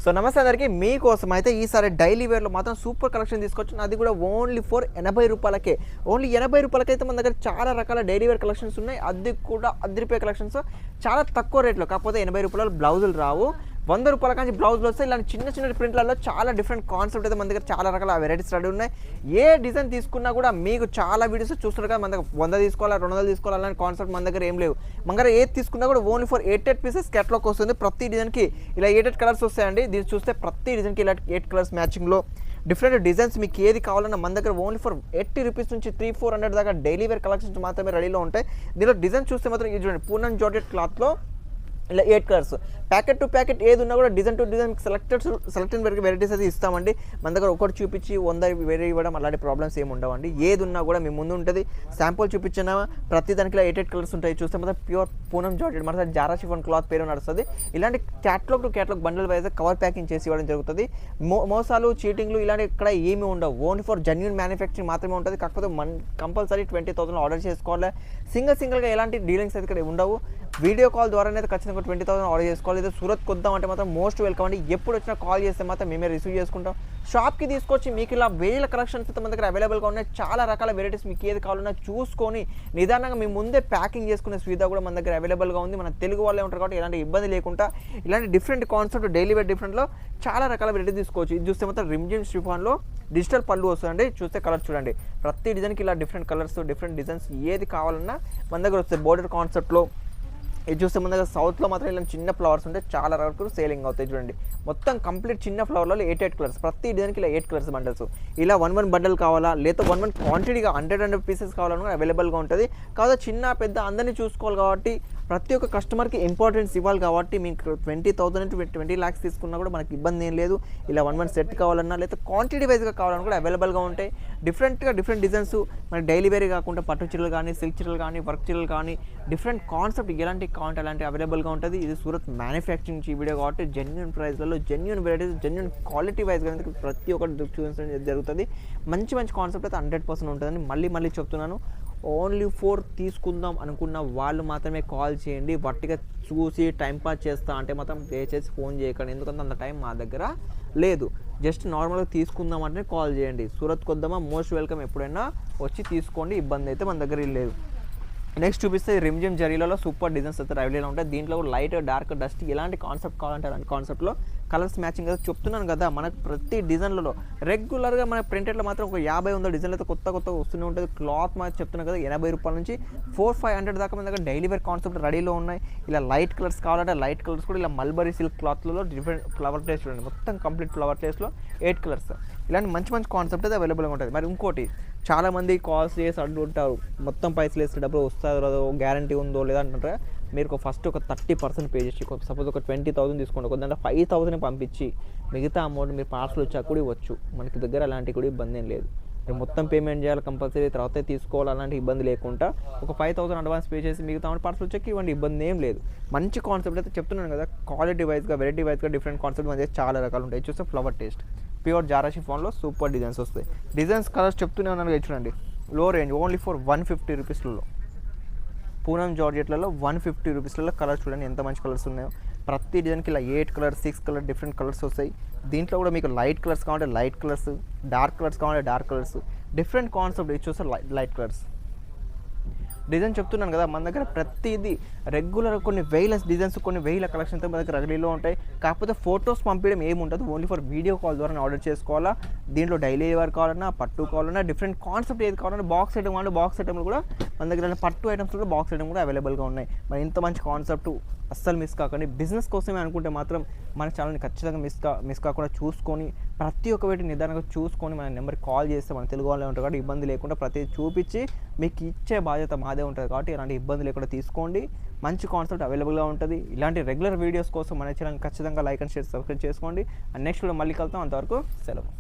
So నమస్తే అందరికీ, మీకోసం అయితే ఈసారి డైలీ వేర్లో మాత్రం సూపర్ కలెక్షన్ తీసుకొచ్చాను. అది కూడా ఓన్లీ ఫర్ 80 రూపాయలకే. ఓన్లీ 80 రూపాయలకి అయితే మన దగ్గర చాలా రకాల డైలీ వేర్ కలెక్షన్స్ ఉన్నాయి. అది కూడా అదిరిపోయే కలెక్షన్స్, చాలా తక్కువ రేట్లో. కాకపోతే 80 రూపాయల బ్లౌజులు రావు, 100 రూపాయల కానీ బ్లౌజులు వస్తాయి. ఇలాంటి చిన్న చిన్న ప్రింట్లలో చాలా డిఫరెంట్ కాన్సెప్ట్ అయితే మన దగ్గర చాలా రకాల వెరైటీస్ రెడీ ఉన్నాయి. ఏ డిజైన్ తీసుకున్నా కూడా మీకు చాలా వీడియోస్ చూస్తున్నారు కదా, మన దగ్గర 100 తీసుకోవాలా 200 తీసుకోవాలా అలాంటి కాన్సెప్ట్ మన దగ్గర ఏం లేవు. మన దగ్గర ఏది తీసుకున్నా కూడా ఓన్లీ ఫర్ 8 పీసెస్ కేటలాగ్ వస్తుంది. ప్రతి డిజైన్కి ఇలా 8 కలర్స్ వస్తాయండి. దీన్ని చూస్తే ప్రతి డిజైన్కి ఇలా 8 కలర్స్ మ్యాచింగ్లో డిఫరెంట్ డిజైన్స్ మీకు ఏది కావాలన్నా మన దగ్గర ఓన్లీ ఫర్ 80 రూపీస్ నుంచి 300-400 దాకా డైలీ వేర్ కలెక్షన్స్ మాత్రమే రెడీలో ఉంటాయి. దీనిలో డిజైన్ చూస్తే మాత్రం ఇది చూడండి, పూనం జార్జెట్ క్లాత్లో ఇలా 8 కలర్స్. ప్యాకెట్ టు ప్యాకెట్ ఏది ఉన్నా కూడా డిజైన్ టు డిజైన్ సెలెక్టెడ్ వరకు వెరైటీస్ అయితే ఇస్తామండి. మన దగ్గర ఒకటి చూపించి 100 వేరే ఇవ్వడం అలాంటి ప్రాబ్లమ్స్ ఏమి ఉండవండి. ఏది ఉన్నా కూడా మీ ముందు ఉంటుంది. శాంపుల్ చూపించిన ప్రతి దానికి ఇలా 8 కలర్స్ ఉంటాయి. చూస్తే మాత్రం ప్యూర్ పూనం జార్జెట్, మన జారా షిఫాన్ క్లాత్ పేరు నడుస్తుంది. ఇలాంటి catalogue to catalogue bundle wise cover packing చేసి ఇవ్వడం జరుగుతుంది. మోసాలు చీటింగ్లు ఇలాంటి ఇక్కడ ఏమీ ఉండవు. ఓన్లీ ఫర్ జెన్యూన్ మ్యానుఫ్యాక్చరింగ్ మాత్రమే ఉంటుంది. కాకపోతే కంపల్సరీ 20,000 ఆర్డర్ చేసుకోవాలి. సింగిల్గా ఎలాంటి డీలింగ్స్ అయితే ఇక్కడ ఉండవు. వీడియో కాల్ ద్వారా అయితే ఖచ్చితంగా 20,000 ఆర్డర్ చేసుకోవాలి. లేదా సూరత్ కొద్దాం అంటే మాత్రం మోస్ట్ వెల్కమ్ అండి. ఎప్పుడు వచ్చినా కాల్ చేస్తే మాత్రం మేమే రిసీవ్ చేసుకుంటాం. షాప్కి తీసుకొచ్చి మీకు ఇలా వేల కలెక్షన్స్ అయితే మన దగ్గర అవైలబుల్గా ఉన్నాయి. చాలా రకాల వెరైటీస్ మీకు ఏది కావాలన్నా చూసుకొని నిదానంగా మీ ముందే ప్యాకింగ్ చేసుకునే సువిధ కూడా మన దగ్గర అవైలబుల్గా ఉంది. మన తెలుగు వాళ్ళే ఉంటారు కాబట్టి ఎలాంటి ఇబ్బంది లేకుండా ఇలాంటి డిఫరెంట్ కాన్సెప్ట్ డైలీ వేర్ డిఫరెంట్లో చాలా రకాల వెరైటీ తీసుకోవచ్చు. ఇది చూస్తే మాత్రం రిమ్జిమ్ షిఫాన్లో డిజిటల్ పళ్ళు వస్తుందండి. చూస్తే కలర్ చూడండి, ప్రతి డిజైన్కి ఇలా డిఫరెంట్ కలర్స్ డిఫరెంట్ డిజైన్స్ ఏది కావాలన్నా మన దగ్గర వస్తాయి. బోర్డర్ కాన్సెప్ట్లో ఇది చూస్తే మన దగ్గర సౌత్లో మాత్రం ఇలా చిన్న ఫ్లవర్స్ ఉంటే చాలా వరకు సేలింగ్ అవుతాయి. చూడండి, మొత్తం కంప్లీట్ చిన్న ఫ్లవర్లో 8 కలర్స్. ప్రతి డిజైన్కి ఇలా 8 కలర్స్ బండల్స్. ఇలా 1 బండల్ కావాలా, లేదా 1 క్వాంటిటీగా 100 పీసెస్ కావాలన్నా అవైలబుల్గా ఉంటుంది. కాకపోతే చిన్న పెద్ద అందరినీ చూసుకోవాలి కాబట్టి ప్రతి ఒక్క కస్టమర్కి ఇంపార్టెన్స్ ఇవ్వాలి కాబట్టి మీకు 20,000 నుంచి 20 lakhs తీసుకున్నా కూడా మనకి ఇబ్బంది ఏం లేదు. ఇలా 1 సెట్ కావాలన్నా లేదా క్వాంటిటీ వైజ్గా కావాలన్నా కూడా అవైలబుల్గా ఉంటాయి. డిఫరెంట్ డిజైన్స్ మన డైలీ వేర్ కాకుండా పట్టు చీరలు కానీ, సిల్క్ చీరలు కానీ, వర్క్ చీరలు కానీ డిఫరెంట్ కాన్సెప్ట్ ఎలాంటి కావాలంటే అలాంటి అవైలబుల్గా ఉంటుంది. ఇది సూరత్ మ్యానుఫ్యాక్చరింగ్ వీడియో కాబట్టి జెన్యూన్ ప్రైస్లలో జెన్యూన్ వెరైటీస్ జెన్యూన్ క్వాలిటీ వైజ్గా ప్రతి ఒక్కటి చూపించడం జరుగుతుంది. మంచి కాన్సెప్ట్ అయితే 100% ఉంటుందని మళ్ళీ చెప్తున్నాను. ఓన్లీ ఫోర్ తీసుకుందాం అనుకున్న వాళ్ళు మాత్రమే కాల్ చేయండి. వట్టిగా చూసి టైంపాస్ చేస్తా అంటే మాత్రం దయచేసి ఫోన్ చేయకండి, ఎందుకంటే అంత టైం మా దగ్గర లేదు. జస్ట్ నార్మల్గా తీసుకుందాం అంటే కాల్ చేయండి. సూరత్ కొద్దామా మోస్ట్ వెల్కమ్, ఎప్పుడైనా వచ్చి తీసుకోండి, ఇబ్బంది అయితే మన దగ్గర లేదు. నెక్స్ట్ చూపిస్తే రిమ్జిమ్ జరీలలో సూపర్ డిజైన్స్ అయితే అవైలబుల్ ఉంటాయి. దీంట్లో లైట్ డార్క్ డస్ట్ ఎలాంటి కాన్సెప్ట్ కావాలంటే అలాంటి కాన్సెప్ట్లో కలర్స్ మ్యాచింగ్ అయితే చెప్తున్నాను కదా. మనకు ప్రతి డిజైన్లలో రెగ్యులర్గా మన ప్రింటెడ్లో మాత్రం ఒక 50-100 డిజైన్లు అయితే కొత్తగా వస్తూనే ఉంటుంది. క్లాత్ మాత్రం చెప్తున్నాను కదా, 80 రూపాయల నుంచి 400-500 దాకా మన దగ్గర డైలీ వేర్ కాన్సెప్ట్ రెడీలో ఉన్నాయి. ఇలా లైట్ కలర్స్ కావాలంటే లైట్ కలర్స్ కూడా ఇలా మల్బరీ సిల్క్ క్లాత్లలో డిఫరెంట్ ఫ్లవర్ టేస్ట్ చూడండి, మొత్తం కంప్లీట్ ఫ్లవర్ టేస్ట్లో 8 కలర్స్. ఇలాంటి మంచి కాన్సెప్ట్ అయితే అవైలబుల్గా ఉంటుంది. మరి ఇంకోటి, చాలామంది కాల్స్ చేసి అడుగుంటారు, మొత్తం పైసలు వేస్తే డబ్బులు వస్తుందో గ్యారంటీ ఉందో లేదా అంటారా. మీరు ఫస్ట్ ఒక 30% పే చేసి, సపోజ్ ఒక 20,000 తీసుకోండి, ఒక దాంట్లో 5,000 పంపించి మిగతా అమౌంట్ మీరు పార్సల్ వచ్చాక కూడా ఇవ్వచ్చు. మనకి దగ్గర అలాంటి కూడా ఇబ్బంది ఏం లేదు. మీరు మొత్తం పేమెంట్ చేయాలి కంపల్సరీ, తర్వాత తీసుకోవాలి, అలాంటి ఇబ్బంది లేకుండా ఒక 5,000 అడ్వాన్స్ పే చేసి మిగతా అమౌంట్ పార్సల్ వచ్చాక ఇవ్వండి, ఇబ్బంది ఏం లేదు. మంచి కాన్సెప్ట్ అయితే చెప్తున్నాను కదా. క్వాలిటీ వైజ్గా వెరైటీ వైజ్గా డిఫరెంట్ కాన్సెప్ట్ మన చాలా రకాలు ఉంటాయి. చూస్తే ఫ్లవర్ టేస్ట్ ప్యూర్ జారా షిఫాన్లో సూపర్ డిజైన్స్ వస్తాయి. డిజైన్స్ కలర్స్ చెప్తూనే ఉన్నాను చూడండి. లో రేంజ్ ఓన్లీ ఫర్ 150 రూపీస్లలో పూనం జార్జెట్లలో 150 రూపీస్లలో కలర్స్ చూడండి ఎంత మంచి కలర్స్ ఉన్నాయో. ప్రతి డిజైన్కి ఇలా 8 కలర్స్ 6 కలర్ డిఫరెంట్ కలర్స్ వస్తాయి. దీంట్లో కూడా మీకు లైట్ కలర్స్ కావాలంటే లైట్ కలర్స్, డార్క్ కలర్స్ కావాలంటే డార్క్ కలర్స్, డిఫరెంట్ కాన్సెప్ట్ ఇది చూస్తే లైట్ కలర్స్. డిజైన్ చెప్తున్నాను కదా, మన దగ్గర ప్రతిదీ రెగ్యులర్ కొన్ని వేల డిజైన్స్ కొన్ని వేల కలెక్షన్స్ మన దగ్గర రెడీలో ఉంటాయి. కాకపోతే ఫొటోస్ పంపించడం ఏముంటుంది, ఓన్లీ ఫర్ వీడియో కాల్ ద్వారా ఆర్డర్ చేసుకోవాలా. దీంట్లో డైలీ వేర్ కావాలన్నా, పట్టు కావాలన్నా, డిఫరెంట్ కాన్సెప్ట్ ఏది కావాలన్నా, బాక్స్ ఐటమ్ కావాలంటే బాక్స్ ఐటమ్లు కూడా మన దగ్గర పట్టు ఐటమ్స్ కూడా బాక్స్ ఐటమ్ కూడా అవైలబుల్గా ఉన్నాయి. మరి ఇంత మంచి కాన్సెప్ట్ అస్సలు మిస్ కాకండి. బిజినెస్ కోసమే అనుకుంటే మాత్రం మన ఛానల్ని ఖచ్చితంగా మిస్ కాకుండా చూసుకొని ప్రతి ఒక్క వీటి నిదానంగా చూసుకొని మన నెంబర్కి కాల్ చేస్తే మన తెలుగు వాళ్ళే ఉంటారు కాబట్టి ఇబ్బంది లేకుండా ప్రతి చూపించి మీకు ఇచ్చే బాధ్యత మాదే ఉంటుంది. కాబట్టి ఇలాంటి ఇబ్బంది లేకుండా తీసుకోండి. మంచి కాన్సెప్ట్ అవైలబుల్గా ఉంటుంది. ఇలాంటి రెగ్యులర్ వీడియోస్ కోసం మన ఛానల్ ఖచ్చితంగా లైక్ అండ్ షేర్ సబ్స్క్రైబ్ చేసుకోండి. అండ్ నెక్స్ట్ వీడియో మళ్ళీ కలుద్దాం. అంతవరకు సెలవు.